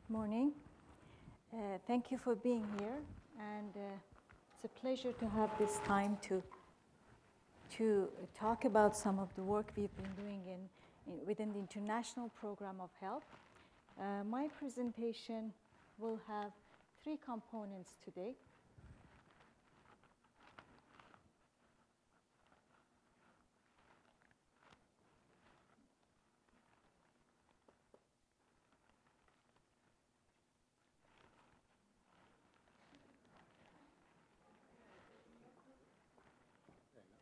Morning. Thank you for being here, and it's a pleasure to have this time to talk about some of the work we've been doing within the International Program of Health. My presentation will have 3 components today.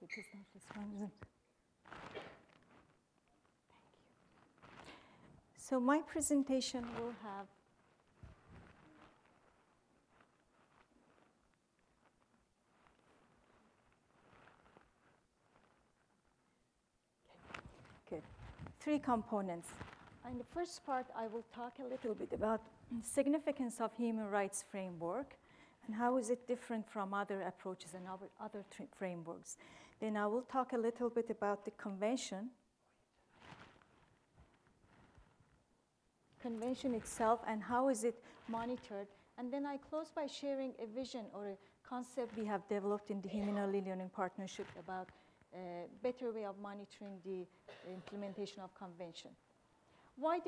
It is not responding. Thank you. So my presentation will have good 3 components. In the first part, I will talk a little bit about significance of human rights framework and how is it different from other approaches and other frameworks. Then I will talk a little bit about the convention itself and how is it monitored. And then I close by sharing a vision or a concept we have developed in the Human Early Learning Partnership about a better way of monitoring the implementation of convention. Why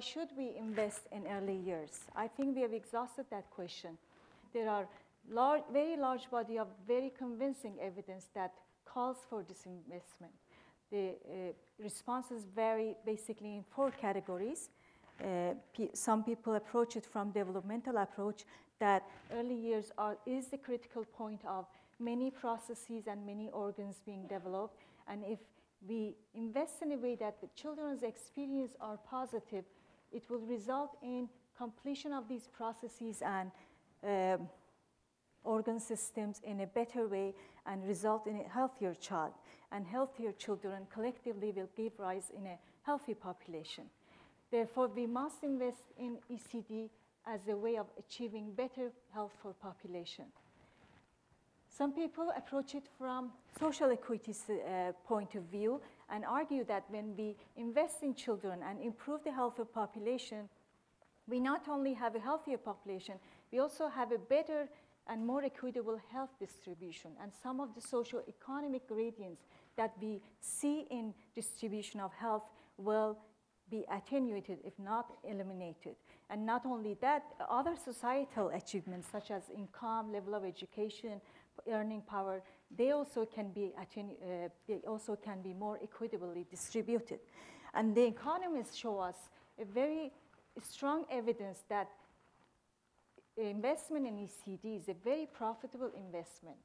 should we invest in early years? I think we have exhausted that question. There are very large body of very convincing evidence that calls for this investment. The responses vary basically in 4 categories. Some people approach it from developmental approach that early years is the critical point of many processes and many organs being developed. And if we invest in a way that the children's experience are positive, it will result in completion of these processes and organ systems in a better way and result in a healthier child. And healthier children collectively will give rise in a healthy population. Therefore, we must invest in ECD as a way of achieving better health for population. Some people approach it from social equity point of view and argue that when we invest in children and improve the health of population, we not only have a healthier population, we also have a better and more equitable health distribution. And some of the socio-economic gradients that we see in distribution of health will be attenuated, if not eliminated. And not only that, other societal achievements such as income, level of education, earning power, they also can be more equitably distributed. And the economists show us a very strong evidence that investment in ECD is a very profitable investment,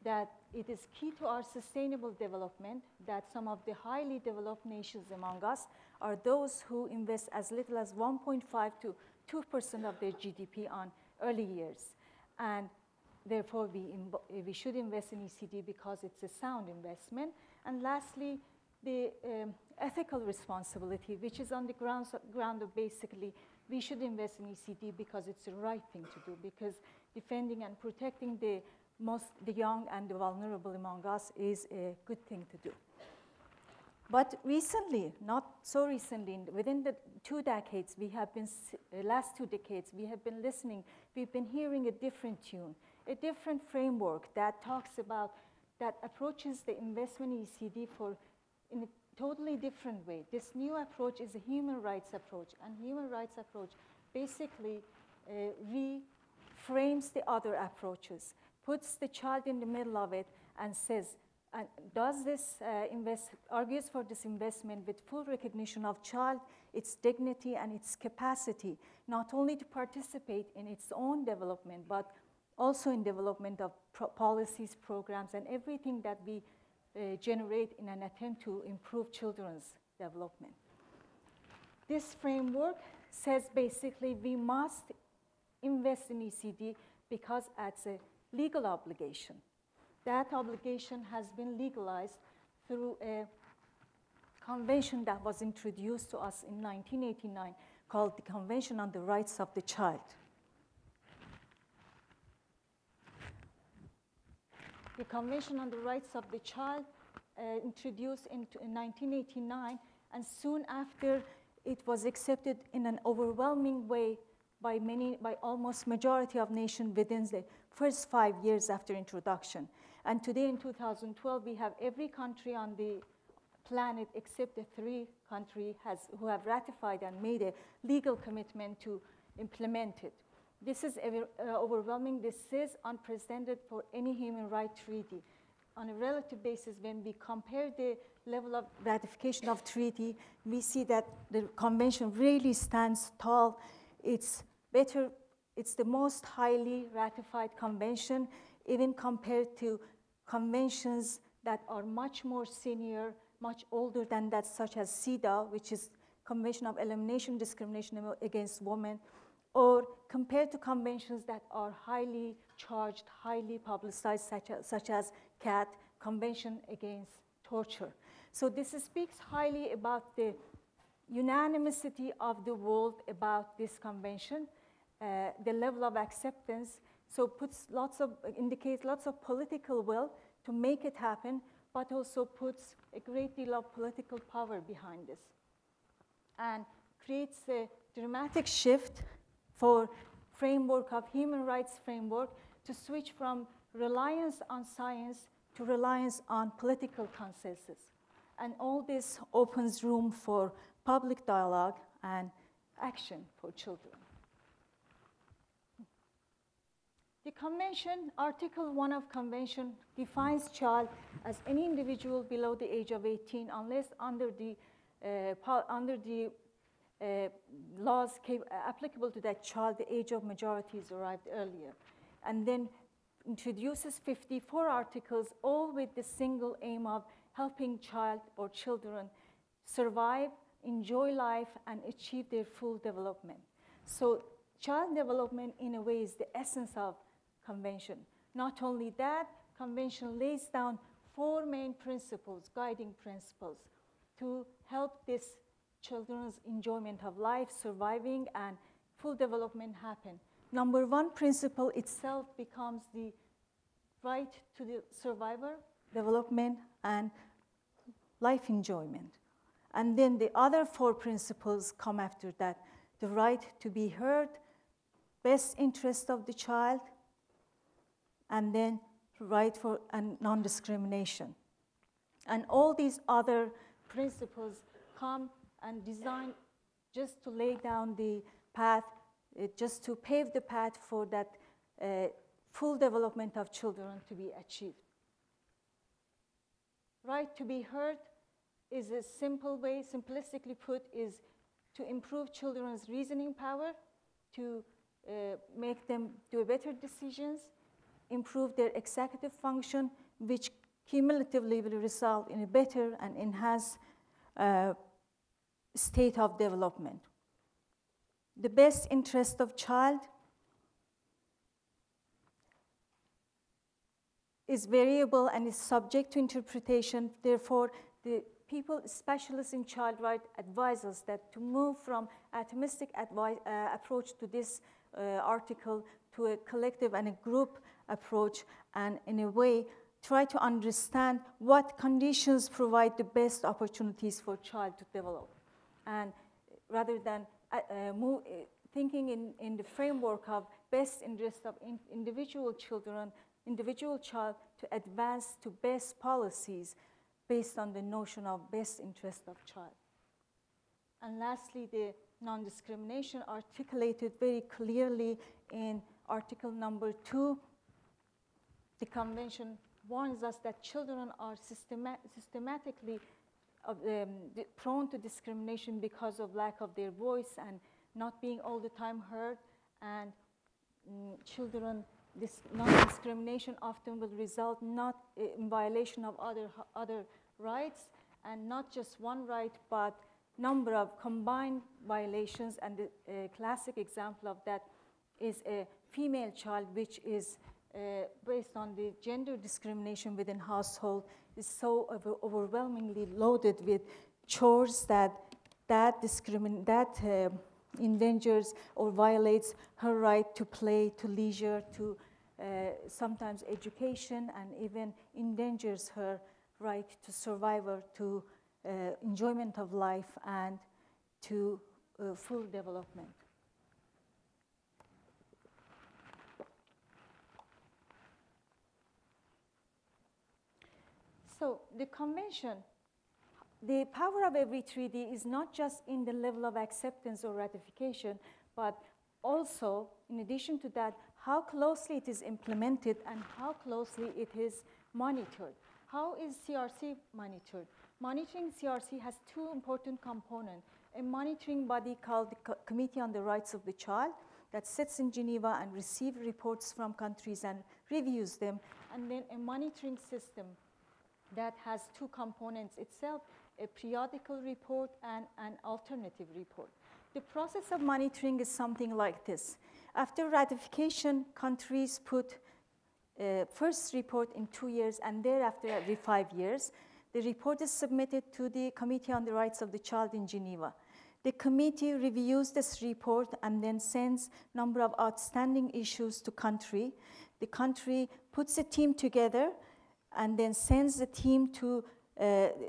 that it is key to our sustainable development, that some of the highly developed nations among us are those who invest as little as 1.5 to 2% of their GDP on early years. And therefore, we should invest in ECD because it's a sound investment. And lastly, the ethical responsibility, which is on the ground of basically, we should invest in ECD because it's the right thing to do, because defending and protecting the young and the vulnerable among us is a good thing to do. But recently, not so recently, within the 2 decades, last 2 decades, we have been listening, we've been hearing a different tune, a different framework that talks about, that approaches the investment in ECD in a totally different way. This new approach is a human rights approach, and human rights approach basically reframes the other approaches, puts the child in the middle of it, and says, argues for this investment with full recognition of child, its dignity and its capacity, not only to participate in its own development, but also in development of policies, programs, and everything that we generate in an attempt to improve children's development. This framework says basically we must invest in ECD because it's a legal obligation. That obligation has been legalized through a convention that was introduced to us in 1989 called the Convention on the Rights of the Child. the Convention on the Rights of the Child, introduced in 1989, and soon after it was accepted in an overwhelming way by almost majority of nations within the first 5 years after introduction. And today in 2012, we have every country on the planet except the 3 countries who have ratified and made a legal commitment to implement it. This is overwhelming. This is unprecedented for any human rights treaty. On a relative basis, when we compare the level of ratification of treaty, we see that the convention really stands tall. It's better, it's the most highly ratified convention, even compared to conventions that are much more senior, much older than that, such as CEDAW, which is Convention of Elimination of Discrimination Against Women, or compared to conventions that are highly charged, highly publicized, such as CAT, Convention Against Torture. So this speaks highly about the unanimity of the world about this convention, the level of acceptance. So indicates lots of political will to make it happen, but also puts a great deal of political power behind this, and creates a dramatic shift for framework of human rights framework to switch from reliance on science to reliance on political consensus. And all this opens room for public dialogue and action for children. The convention, Article 1 of convention, defines child as any individual below the age of 18 unless under the laws applicable to that child, the age of majority is arrived earlier. And then introduces 54 articles, all with the single aim of helping child or children survive, enjoy life, and achieve their full development. So child development, in a way, is the essence of convention. Not only that, convention lays down 4 main principles, guiding principles, to help this children's enjoyment of life, surviving, and full development happen. Number 1 principle itself becomes the right to the survivor, development, and life enjoyment. And then the other 4 principles come after that: the right to be heard, best interest of the child, and then right for non-discrimination. And all these other principles come and designed just to lay down the path, just to pave the path for that full development of children to be achieved. Right to be heard is a simple way, simplistically put, is to improve children's reasoning power, to make them do better decisions, improve their executive function, which cumulatively will result in a better and enhanced state of development. The best interest of child is variable and is subject to interpretation. Therefore, the specialists in child rights advise us that to move from atomistic approach to this article to a collective and a group approach, and in a way try to understand what conditions provide the best opportunities for child to develop. And rather than thinking in the framework of best interest of individual child to advance to best policies based on the notion of best interest of child. And lastly, the non-discrimination articulated very clearly in Article number 2. The convention warns us that children are systematically prone to discrimination because of lack of their voice and not being all the time heard. And children, this non-discrimination often will result not in violation of other rights, and not just one right, but number of combined violations. And the classic example of that is a female child, which is based on the gender discrimination within household, is so overwhelmingly loaded with chores that endangers or violates her right to play, to leisure, to sometimes education, and even endangers her right to survival, to enjoyment of life, and to full development. So the convention, the power of every treaty is not just in the level of acceptance or ratification, but also, in addition to that, how closely it is implemented and how closely it is monitored. How is CRC monitored? Monitoring CRC has two important components. A monitoring body called the Committee on the Rights of the Child that sits in Geneva and receives reports from countries and reviews them, and then a monitoring system that has two components itself, a periodical report and an alternative report. The process of monitoring is something like this. After ratification, countries put first report in 2 years and thereafter every 5 years. The report is submitted to the Committee on the Rights of the Child in Geneva. The committee reviews this report and then sends a number of outstanding issues to country. The country puts a team together and then sends the team to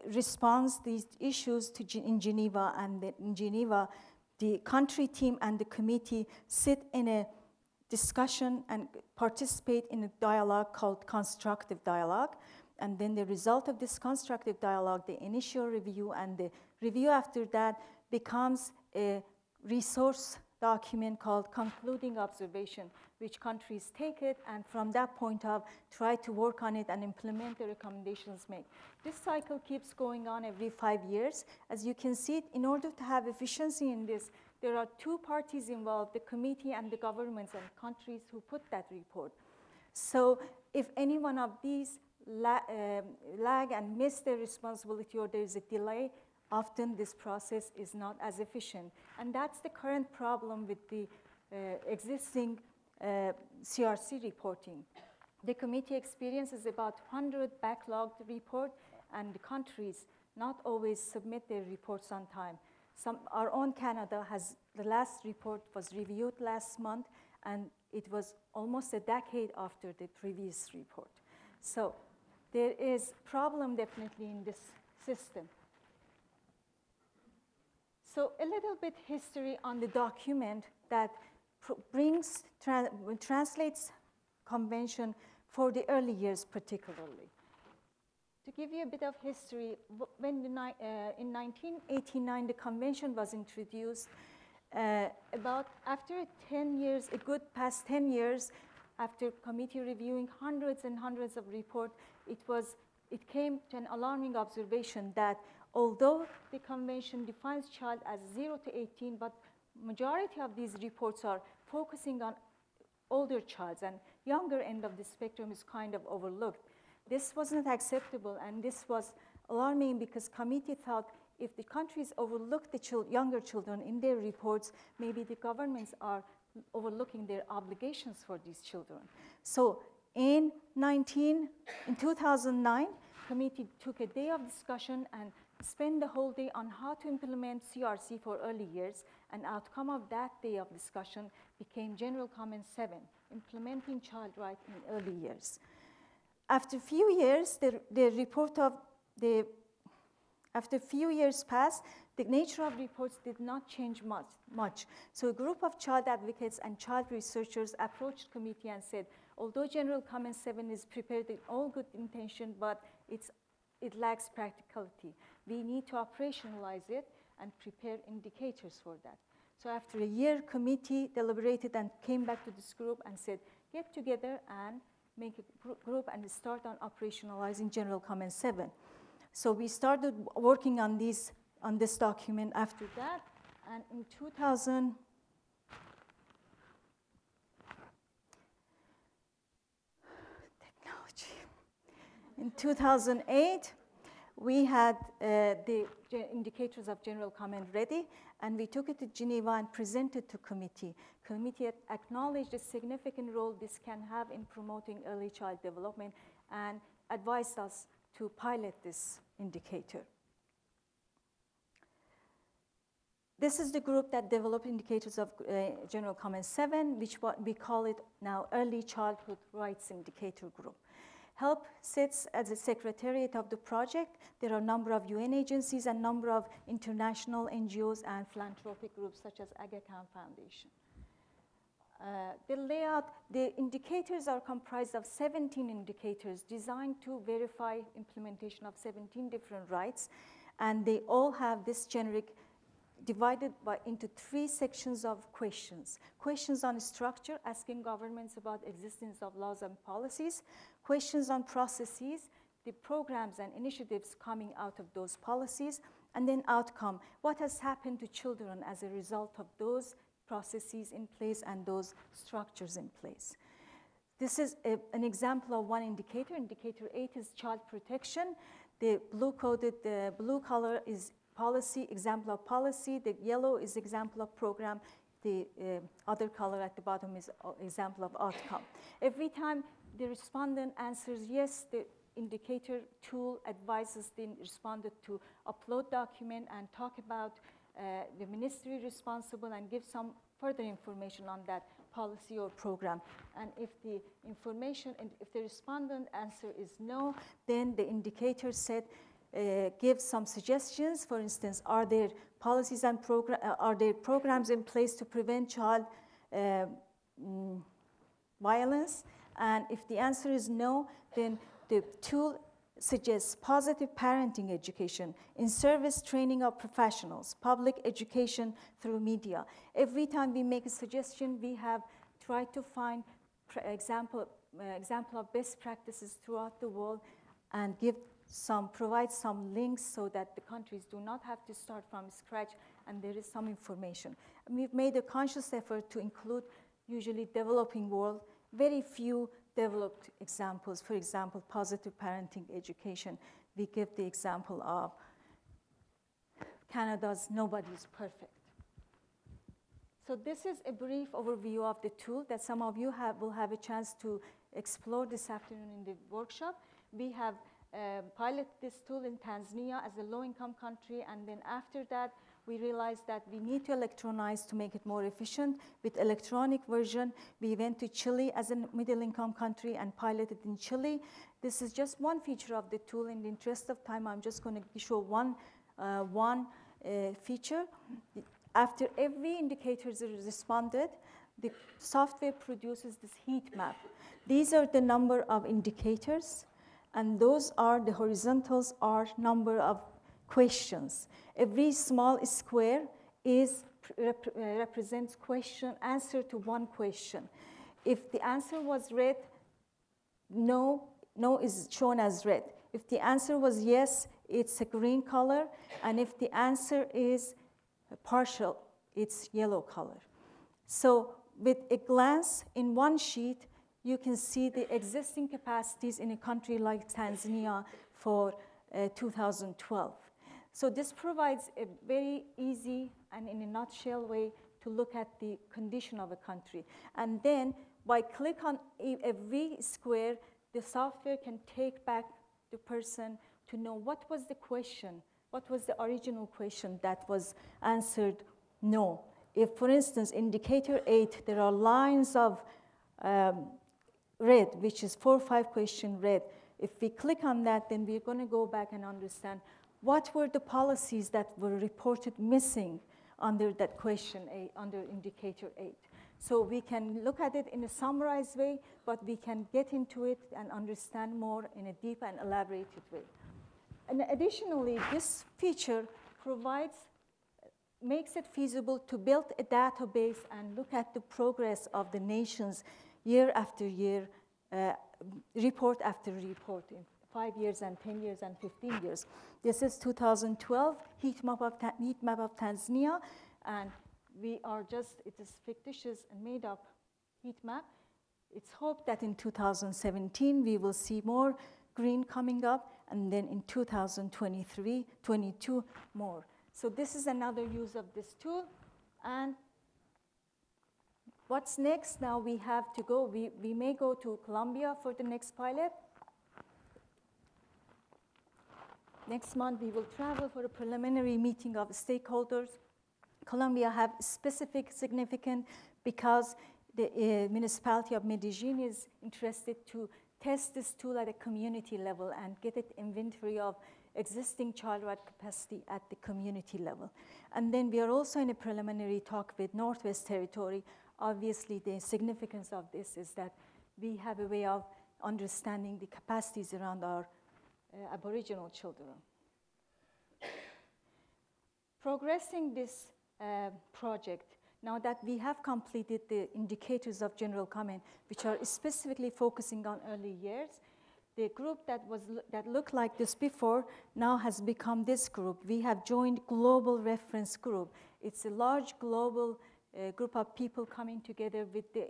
respond these issues in Geneva. And in Geneva, the country team and the committee sit in a discussion and participate in a dialogue called constructive dialogue. And then the result of this constructive dialogue, the initial review and the review after that becomes a resource document called concluding observation, which countries take it and from that point of try to work on it and implement the recommendations made. This cycle keeps going on every 5 years. As you can see, in order to have efficiency in this, there are two parties involved, the committee and the governments and countries who put that report. So if any one of these lag and miss their responsibility or there is a delay, often this process is not as efficient. And that's the current problem with the existing CRC reporting. The committee experiences about 100 backlogged reports, and the countries not always submit their reports on time. Our own Canada has, the last report was reviewed last month, and it was almost a decade after the previous report. So there is problem definitely in this system. So a little bit history on the document that translates convention for the early years particularly. To give you a bit of history, when in 1989 the convention was introduced, about after 10 years, a good past 10 years, after committee reviewing hundreds and hundreds of reports, it came to an alarming observation that although the convention defines child as 0 to 18, but majority of these reports are focusing on older childs, and younger end of the spectrum is kind of overlooked. This wasn't acceptable, and this was alarming because committee thought if the countries overlook the younger children in their reports, maybe the governments are overlooking their obligations for these children. So in 2009, committee took a day of discussion and spent the whole day on how to implement CRC for early years, and outcome of that day of discussion became General Comment 7, implementing child rights in early years. After a few years, after a few years passed, the nature of reports did not change much. So a group of child advocates and child researchers approached committee and said, although General Comment 7 is prepared in all good intention, but it lacks practicality. We need to operationalize it and prepare indicators for that. So after a year, committee deliberated and came back to this group and said, get together and make a group and start on operationalizing General Comment 7. So we started working on this document after that, and in 2008, we had the indicators of General Comment ready, and we took it to Geneva and presented to committee. Committee acknowledged the significant role this can have in promoting early child development and advised us to pilot this indicator. This is the group that developed indicators of General Comment 7, which we call it now Early Childhood Rights Indicator Group. HELP sits as a secretariat of the project. There are a number of UN agencies and a number of international NGOs and philanthropic groups such as Aga Khan Foundation. The layout, the indicators are comprised of 17 indicators designed to verify implementation of 17 different rights, and they all have this generic divided into 3 sections of questions. Questions on structure, asking governments about existence of laws and policies. Questions on processes, the programs and initiatives coming out of those policies. And then outcome, what has happened to children as a result of those processes in place and those structures in place. This is an example of one indicator. Indicator 8 is child protection. The blue color is policy, example of policy. The yellow is example of program. The other color at the bottom is example of outcome. Every time the respondent answers yes, the indicator tool advises the respondent to upload document and talk about the ministry responsible and give some further information on that policy or program. And if the information, and if the respondent answer is no, then the indicator said, give some suggestions. For instance, are there policies and are there programs in place to prevent child violence? And if the answer is no, then the tool suggests positive parenting education, in-service training of professionals, public education through media. Every time we make a suggestion, we have tried to find example of best practices throughout the world and provide some links so that the countries do not have to start from scratch and there is some information. And we've made a conscious effort to include usually developing world, very few developed examples. For example, positive parenting education. We give the example of Canada's Nobody is Perfect. So this is a brief overview of the tool that some of you will have a chance to explore this afternoon in the workshop. We have piloted this tool in Tanzania as a low-income country, and then after that, we realized that we need to electronize to make it more efficient. With electronic version, we went to Chile as a middle-income country and piloted in Chile. This is just one feature of the tool. In the interest of time, I'm just going to show one feature. After every indicator is responded, the software produces this heat map. These are the number of indicators, and those are the horizontals are number of questions. Every small square represents answer to one question. If the answer was red, no is shown as red. If the answer was yes, it's a green color, and if the answer is partial, it's yellow color. So with a glance in one sheet, you can see the existing capacities in a country like Tanzania for 2012. So this provides a very easy and in a nutshell way to look at the condition of a country. And then by click on every square, the software can take back the person to know what was the question, what was the original question that was answered no. If, for instance, indicator 8, there are lines of red, which is 4 or 5 question red. If we click on that, then we're going to go back and understand what were the policies that were reported missing under that question 8, under indicator 8. So we can look at it in a summarized way, but we can get into it and understand more in a deep and elaborated way. And additionally, this feature makes it feasible to build a database and look at the progress of the nations year after year, report after report, in 5 years and 10 years and 15 years. This is 2012 heat map of Tanzania, and it is fictitious and made up heat map. It's hoped that in 2017 we will see more green coming up, and then in 2023, 22 more. So this is another use of this tool. And what's next? Now we have to go. We may go to Colombia for the next pilot. Next month we will travel for a preliminary meeting of stakeholders, Colombia have specific significance because the municipality of Medellin is interested to test this tool at a community level and get an inventory of existing child right capacity at the community level. And then we are also in a preliminary talk with Northwest Territory. Obviously, the significance of this is that we have a way of understanding the capacities around our Aboriginal children. Progressing this project, now that we have completed the indicators of general comment, which are specifically focusing on early years, the group that looked like this before now has become this group. We have joined Global Reference Group. It's a large global group of people coming together with the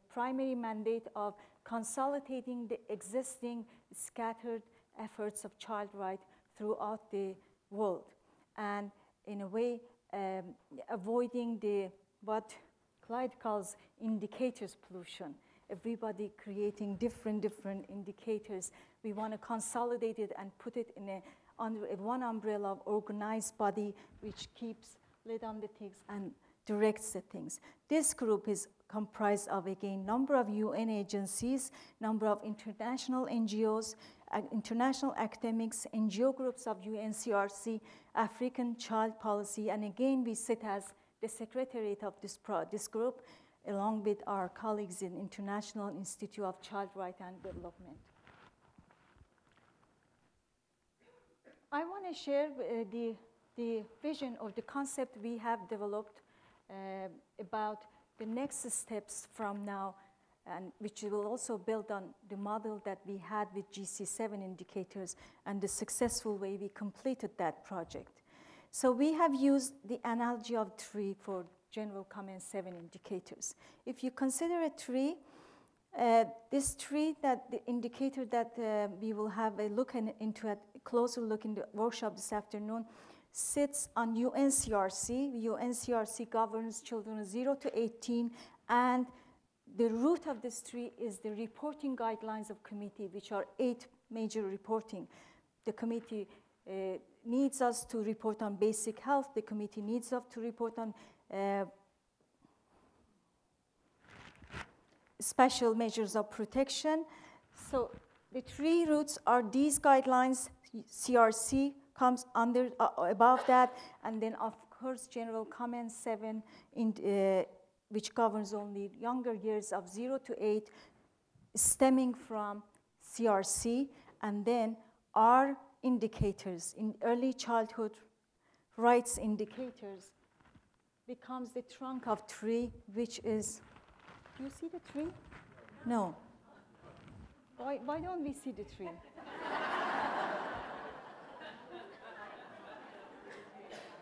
primary mandate of consolidating the existing scattered efforts of child rights throughout the world, and in a way avoiding what Clyde calls indicators pollution. Everybody creating different indicators. We want to consolidate it and put it in under one umbrella of organized body which keeps lid on the things and directs the things. This group is comprised of, again, number of UN agencies, number of international NGOs, international academics, NGO groups of UNCRC, African Child Policy, and again, we sit as the secretariat of this group, along with our colleagues in International Institute of Child Rights and Development. I want to share the vision or the concept we have developed about the next steps from now, and which will also build on the model that we had with GC7 indicators and the successful way we completed that project. So we have used the analogy of tree for general comment 7 indicators. If you consider a tree, this tree, that the indicator that we will have a look into a closer look in the workshop this afternoon, sits on UNCRC. UNCRC governs children 0 to 18, and the root of this tree is the reporting guidelines of committee, which are 8 major reporting. The committee needs us to report on basic health. The committee needs us to report on special measures of protection. So the 3 roots are these guidelines. CRC comes under above that, and then of course general comment 7 which governs only younger years of 0 to 8, stemming from CRC, and then our indicators in early childhood rights indicators becomes the trunk of tree, which is, do you see the tree? No. Why don't we see the tree?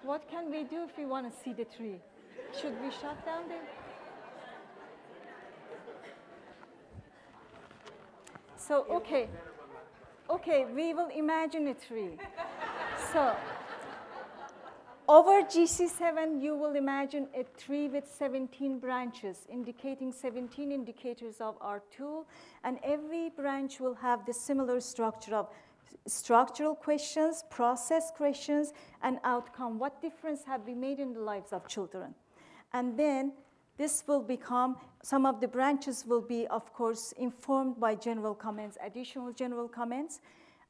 What can we do if we want to see the tree? Should we shut down the... So, okay, we will imagine a tree. So, over GC7, you will imagine a tree with 17 branches, indicating 17 indicators of our tool, and every branch will have the similar structure of structural questions, process questions, and outcome. What difference have we made in the lives of children? And then this will become, some of the branches will be, of course, informed by general comments, additional general comments.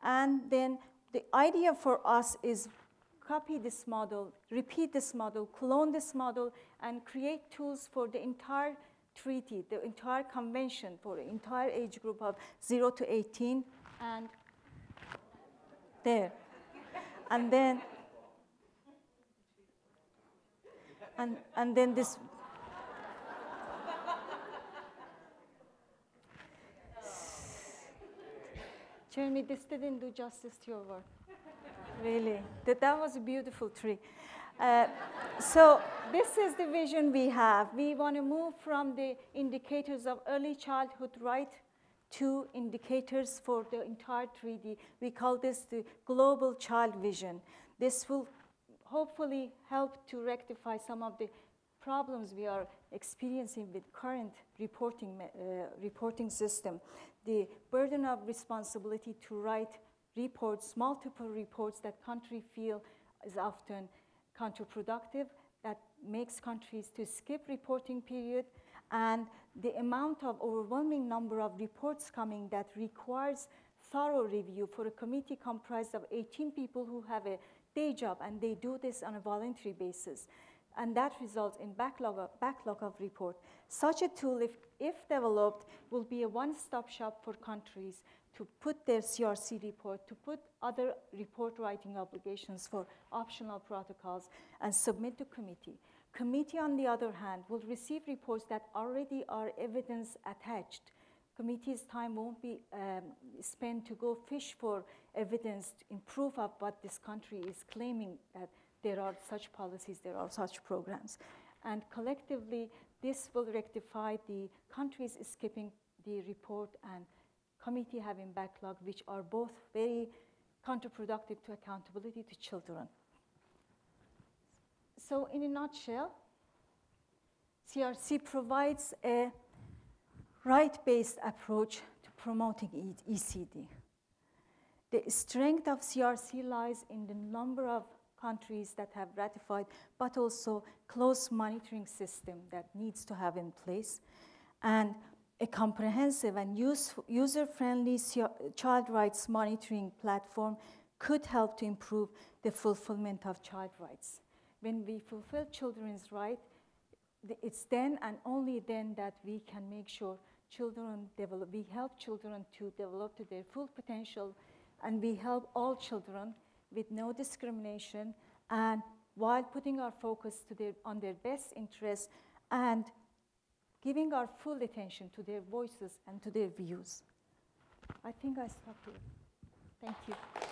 And then the idea for us is copy this model, repeat this model, clone this model, and create tools for the entire treaty, the entire convention for the entire age group of 0 to 18, and there. And then, and then this. Jeremy, this didn't do justice to your work. Really, that was a beautiful tree. So this is the vision we have. We want to move from the indicators of early childhood right to indicators for the entire treaty. We call this the GlobalChild Vision. This will hopefully help to rectify some of the problems we are experiencing with current reporting system. The burden of responsibility to write reports, multiple reports that country feel is often counterproductive, that makes countries to skip reporting period, and the amount of overwhelming number of reports coming that requires thorough review for a committee comprised of 18 people who have a day job, and they do this on a voluntary basis. And that results in backlog of report. Such a tool, if developed, will be a one-stop shop for countries to put their CRC report, to put other report writing obligations for optional protocols, and submit to committee. Committee, on the other hand, will receive reports that already are evidence attached. Committee's time won't be spent to go fish for evidence in proof of what this country is claiming, that there are such policies, there are such programs. And collectively, this will rectify the countries skipping the report and committee having backlog, which are both very counterproductive to accountability to children. So in a nutshell, CRC provides a right-based approach to promoting ECD. The strength of CRC lies in the number of countries that have ratified, but also close monitoring system that needs to have in place, and a comprehensive and user-friendly child rights monitoring platform could help to improve the fulfillment of child rights. When we fulfill children's rights, it's then and only then that we can make sure we help children to develop to their full potential, and we help all children with no discrimination, and while putting our focus on their best interests and giving our full attention to their voices and to their views. I think I stop here. Thank you.